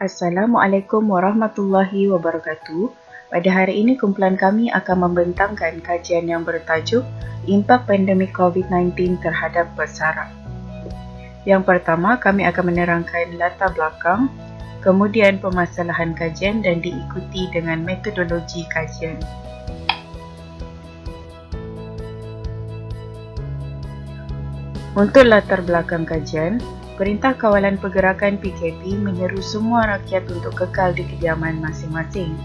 Assalamualaikum warahmatullahi wabarakatuh. Pada hari ini kumpulan kami akan membentangkan kajian yang bertajuk Impak Pandemik COVID-19 terhadap pesara. Yang pertama, kami akan menerangkan latar belakang, kemudian permasalahan kajian dan diikuti dengan metodologi kajian. Untuk latar belakang kajian, Perintah Kawalan Pergerakan PKP menyeru semua rakyat untuk kekal di kediaman masing-masing.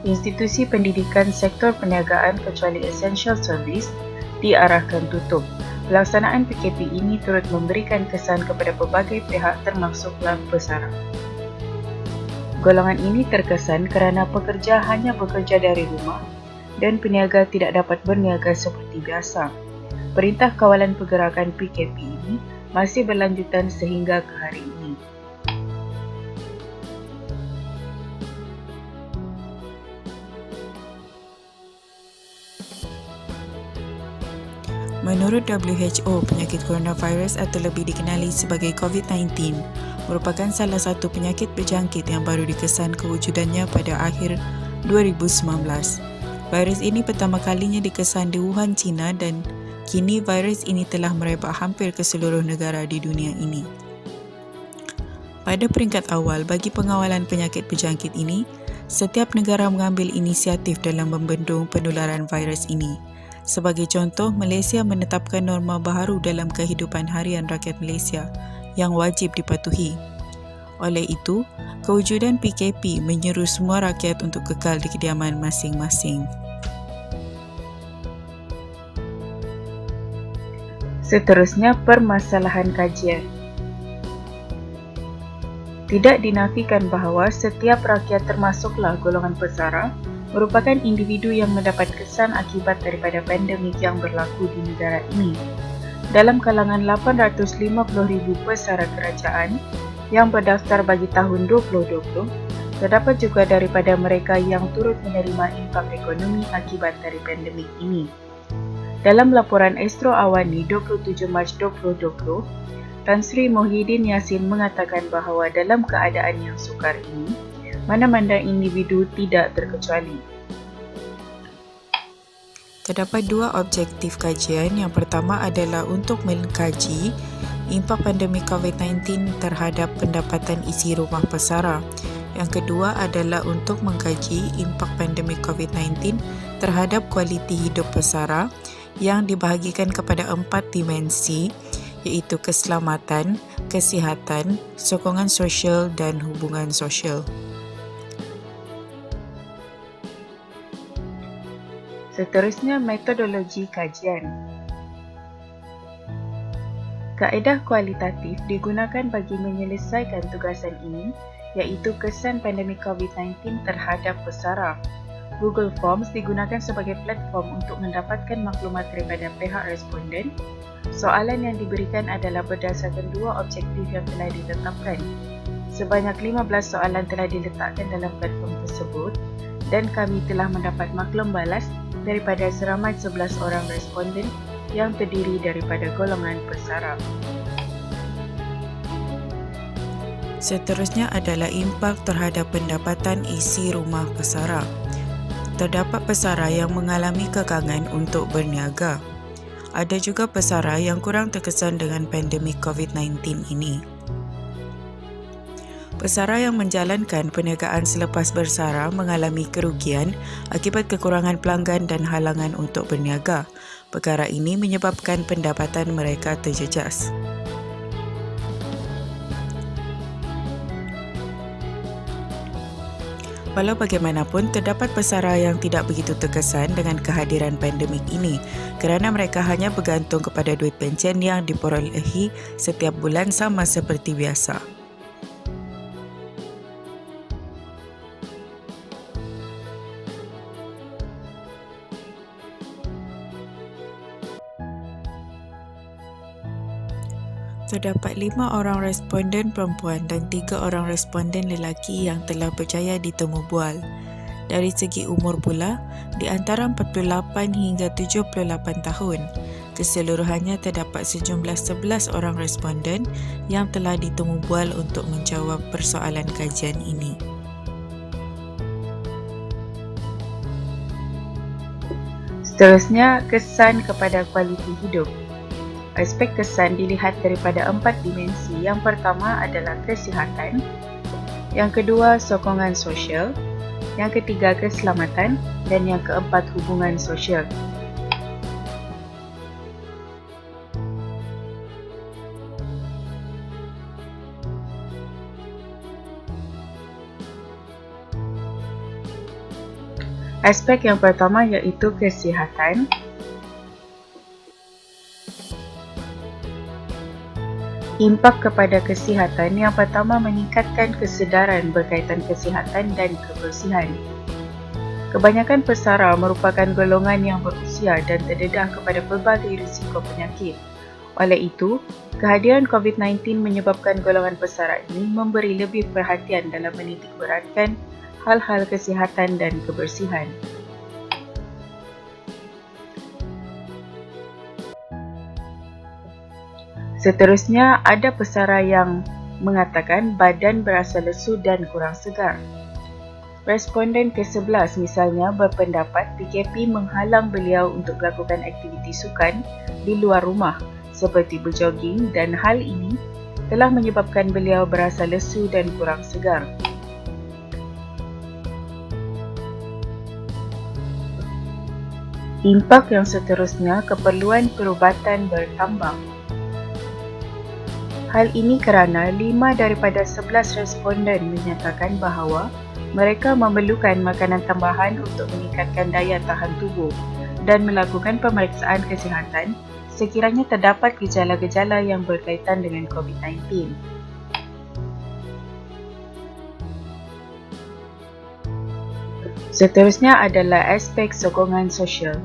Institusi pendidikan sektor perniagaan kecuali essential service diarahkan tutup. Pelaksanaan PKP ini turut memberikan kesan kepada pelbagai pihak termasuklah pesara. Golongan ini terkesan kerana pekerja hanya bekerja dari rumah dan peniaga tidak dapat berniaga seperti biasa. Perintah Kawalan Pergerakan PKP ini masih berlanjutan sehingga ke hari ini. Menurut WHO, penyakit coronavirus atau lebih dikenali sebagai COVID-19 merupakan salah satu penyakit berjangkit yang baru dikesan kewujudannya pada akhir 2019. Virus ini pertama kalinya dikesan di Wuhan, China dan kini virus ini telah merebak hampir ke seluruh negara di dunia ini. Pada peringkat awal bagi pengawalan penyakit berjangkit ini, setiap negara mengambil inisiatif dalam membendung penularan virus ini. Sebagai contoh, Malaysia menetapkan norma baharu dalam kehidupan harian rakyat Malaysia yang wajib dipatuhi. Oleh itu, kewujudan PKP menyeru semua rakyat untuk kekal di kediaman masing-masing. Seterusnya, permasalahan kajian. Tidak dinafikan bahawa setiap rakyat termasuklah golongan pesara merupakan individu yang mendapat kesan akibat daripada pandemik yang berlaku di negara ini. Dalam kalangan 850,000 pesara kerajaan yang berdaftar bagi tahun 2020, terdapat juga daripada mereka yang turut menerima impak ekonomi akibat dari pandemik ini. Dalam laporan Astro Awani 27 Mac 2020, Tan Sri Muhyiddin Yassin mengatakan bahawa dalam keadaan yang sukar ini, mana-mana individu tidak terkecuali. Terdapat dua objektif kajian. Yang pertama adalah untuk mengkaji impak pandemik COVID-19 terhadap pendapatan isi rumah pesara. Yang kedua adalah untuk mengkaji impak pandemik COVID-19 terhadap kualiti hidup pesara yang dibahagikan kepada 4 dimensi, iaitu keselamatan, kesihatan, sokongan sosial dan hubungan sosial. Seterusnya, metodologi kajian. Kaedah kualitatif digunakan bagi menyelesaikan tugasan ini, iaitu kesan pandemik COVID-19 terhadap pesara. Google Forms digunakan sebagai platform untuk mendapatkan maklumat daripada pihak responden. Soalan yang diberikan adalah berdasarkan dua objektif yang telah ditetapkan. Sebanyak 15 soalan telah diletakkan dalam platform tersebut dan kami telah mendapat maklum balas daripada seramai 11 orang responden yang terdiri daripada golongan pesara. Seterusnya adalah impak terhadap pendapatan isi rumah pesara. Terdapat pesara yang mengalami kekangan untuk berniaga. Ada juga pesara yang kurang terkesan dengan pandemik COVID-19 ini. Pesara yang menjalankan perniagaan selepas bersara mengalami kerugian akibat kekurangan pelanggan dan halangan untuk berniaga. Perkara ini menyebabkan pendapatan mereka terjejas. Walau bagaimanapun, terdapat pesara yang tidak begitu terkesan dengan kehadiran pandemik ini kerana mereka hanya bergantung kepada duit pencen yang diperolehi setiap bulan sama seperti biasa. Terdapat 5 orang responden perempuan dan 3 orang responden lelaki yang telah berjaya ditemu bual. Dari segi umur pula, di antara 48 hingga 78 tahun. Keseluruhannya terdapat sejumlah 11 orang responden yang telah ditemu bual untuk menjawab persoalan kajian ini. Seterusnya, kesan kepada kualiti hidup. Aspek kesan dilihat daripada 4 dimensi. Yang pertama adalah kesihatan, yang kedua sokongan sosial, yang ketiga keselamatan, dan yang keempat hubungan sosial. Aspek yang pertama iaitu kesihatan. Impak kepada kesihatan, yang pertama meningkatkan kesedaran berkaitan kesihatan dan kebersihan. Kebanyakan pesara merupakan golongan yang berusia dan terdedah kepada pelbagai risiko penyakit. Oleh itu, kehadiran COVID-19 menyebabkan golongan pesara ini memberi lebih perhatian dalam menitik beratkan hal-hal kesihatan dan kebersihan. Seterusnya, ada pesara yang mengatakan badan berasa lesu dan kurang segar. Responden ke-11 misalnya berpendapat PKP menghalang beliau untuk melakukan aktiviti sukan di luar rumah seperti berjoging, dan hal ini telah menyebabkan beliau berasa lesu dan kurang segar. Impak yang seterusnya, keperluan perubatan bertambah. Hal ini kerana 5 daripada 11 responden menyatakan bahawa mereka memerlukan makanan tambahan untuk meningkatkan daya tahan tubuh dan melakukan pemeriksaan kesihatan sekiranya terdapat gejala-gejala yang berkaitan dengan COVID-19. Seterusnya adalah aspek sokongan sosial.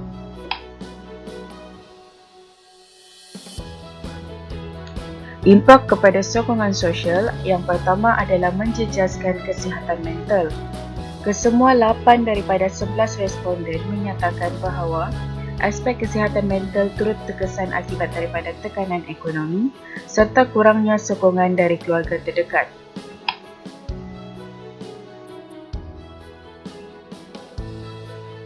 Impak kepada sokongan sosial, yang pertama adalah menjejaskan kesihatan mental. Kesemua 8 daripada 11 responden menyatakan bahawa aspek kesihatan mental turut terkesan akibat daripada tekanan ekonomi serta kurangnya sokongan dari keluarga terdekat.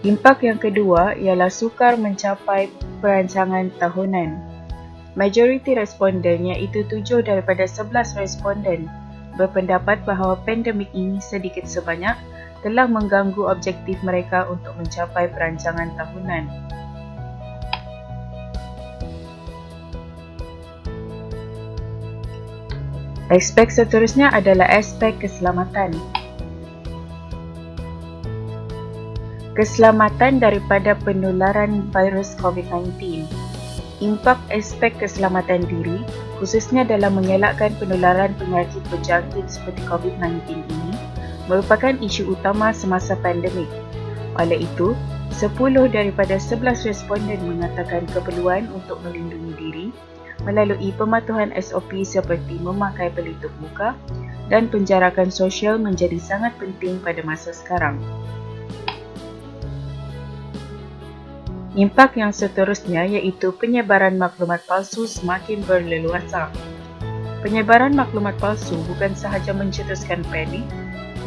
Impak yang kedua ialah sukar mencapai perancangan tahunan. Majoriti responden iaitu 7 daripada 11 responden berpendapat bahawa pandemik ini sedikit sebanyak telah mengganggu objektif mereka untuk mencapai perancangan tahunan. Aspek seterusnya adalah aspek keselamatan. Keselamatan daripada penularan virus COVID-19. Impak aspek keselamatan diri, khususnya dalam mengelakkan penularan penyakit berjangkit seperti COVID-19 ini, merupakan isu utama semasa pandemik. Oleh itu, 10 daripada 11 responden mengatakan keperluan untuk melindungi diri melalui pematuhan SOP seperti memakai pelitup muka dan penjarakan sosial menjadi sangat penting pada masa sekarang. Impak yang seterusnya iaitu penyebaran maklumat palsu semakin berleluasa. Penyebaran maklumat palsu bukan sahaja mencetuskan panik,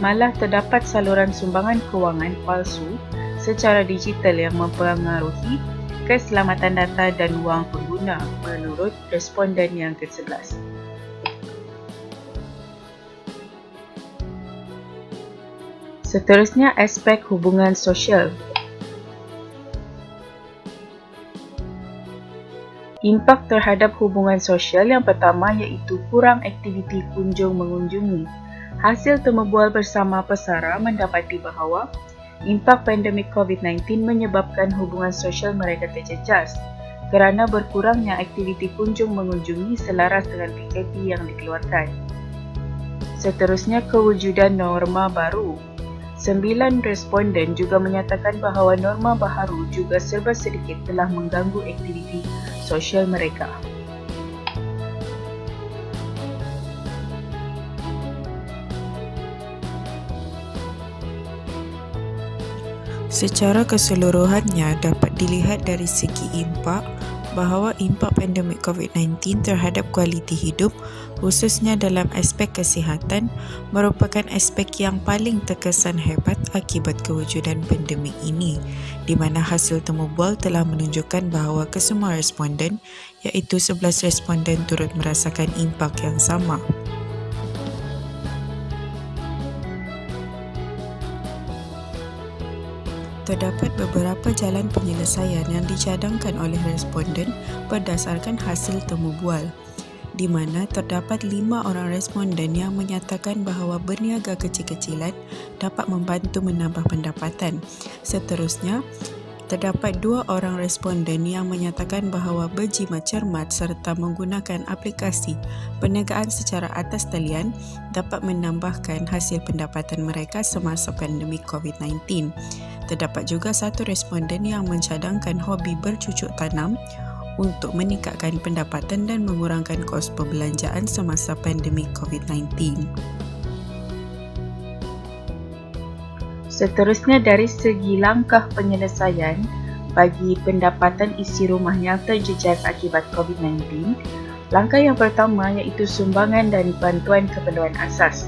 malah terdapat saluran sumbangan kewangan palsu secara digital yang mempengaruhi keselamatan data dan wang pengguna menurut responden yang ke-11. Seterusnya, aspek hubungan sosial. Impak terhadap hubungan sosial, yang pertama iaitu kurang aktiviti kunjung mengunjungi. Hasil temubual bersama pesara mendapati bahawa impak pandemik COVID-19 menyebabkan hubungan sosial mereka terjejas kerana berkurangnya aktiviti kunjung mengunjungi selaras dengan PKP yang dikeluarkan. Seterusnya, kewujudan norma baru. 9 responden juga menyatakan bahawa norma baharu juga serba sedikit telah mengganggu aktiviti sosial mereka. Secara keseluruhannya dapat dilihat dari segi impak, bahawa impak pandemik COVID-19 terhadap kualiti hidup, khususnya dalam aspek kesihatan, merupakan aspek yang paling terkesan hebat akibat kewujudan pandemik ini, di mana hasil temu bual telah menunjukkan bahawa kesemua responden, iaitu 11 responden turut merasakan impak yang sama. Terdapat beberapa jalan penyelesaian yang dicadangkan oleh responden berdasarkan hasil temu bual, di mana terdapat 5 orang responden yang menyatakan bahawa berniaga kecil-kecilan dapat membantu menambah pendapatan. Seterusnya, terdapat 2 orang responden yang menyatakan bahawa berjimat cermat serta menggunakan aplikasi perniagaan secara atas talian dapat menambahkan hasil pendapatan mereka semasa pandemik COVID-19. Terdapat juga 1 responden yang mencadangkan hobi bercucuk tanam untuk meningkatkan pendapatan dan mengurangkan kos perbelanjaan semasa pandemik COVID-19. Seterusnya, dari segi langkah penyelesaian bagi pendapatan isi rumah yang terjejas akibat COVID-19, langkah yang pertama iaitu sumbangan dan bantuan keperluan asas.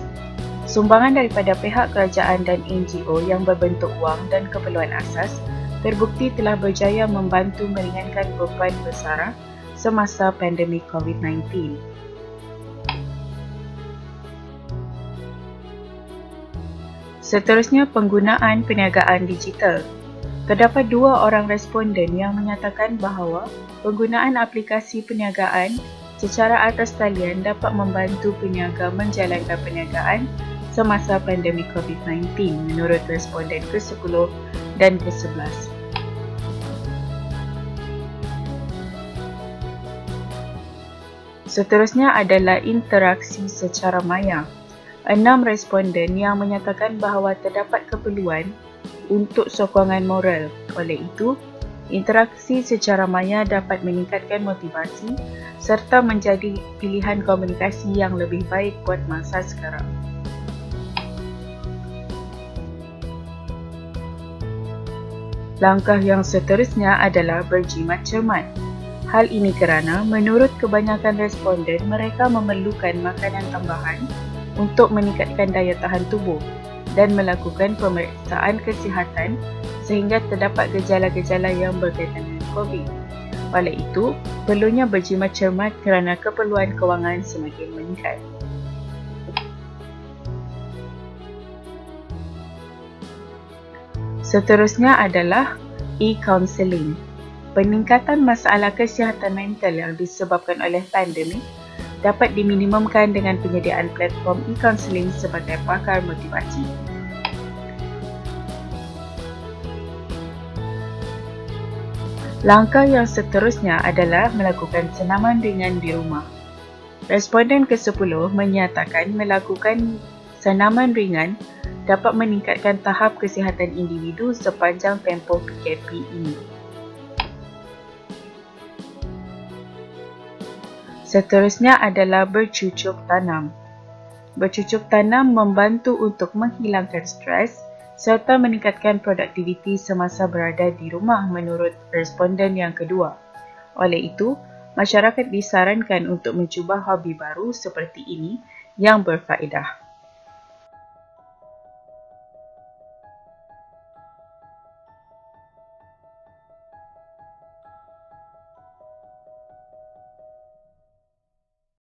Sumbangan daripada pihak kerajaan dan NGO yang berbentuk wang dan keperluan asas terbukti telah berjaya membantu meringankan beban bersara semasa pandemik COVID-19. Seterusnya, penggunaan perniagaan digital. Terdapat 2 orang responden yang menyatakan bahawa penggunaan aplikasi perniagaan secara atas talian dapat membantu peniaga menjalankan perniagaan semasa pandemik COVID-19 menurut responden ke-10 dan ke-11. Seterusnya adalah interaksi secara maya. 6 responden yang menyatakan bahawa terdapat keperluan untuk sokongan moral. Oleh itu, interaksi secara maya dapat meningkatkan motivasi serta menjadi pilihan komunikasi yang lebih baik buat masa sekarang. Langkah yang seterusnya adalah berjimat cermat. Hal ini kerana menurut kebanyakan responden, mereka memerlukan makanan tambahan untuk meningkatkan daya tahan tubuh dan melakukan pemeriksaan kesihatan sehingga terdapat gejala-gejala yang berkaitan dengan COVID. Oleh itu, perlunya berjimat cermat kerana keperluan kewangan semakin meningkat. Seterusnya adalah e-counselling. Peningkatan masalah kesihatan mental yang disebabkan oleh pandemik dapat diminimumkan dengan penyediaan platform e-counselling sebagai pakar motivasi. Langkah yang seterusnya adalah melakukan senaman ringan di rumah. Responden ke-10 menyatakan melakukan senaman ringan dapat meningkatkan tahap kesihatan individu sepanjang tempoh PKP ini. Seterusnya adalah bercucuk tanam. Bercucuk tanam membantu untuk menghilangkan stres serta meningkatkan produktiviti semasa berada di rumah menurut responden yang kedua. Oleh itu, masyarakat disarankan untuk mencuba hobi baru seperti ini yang berfaedah.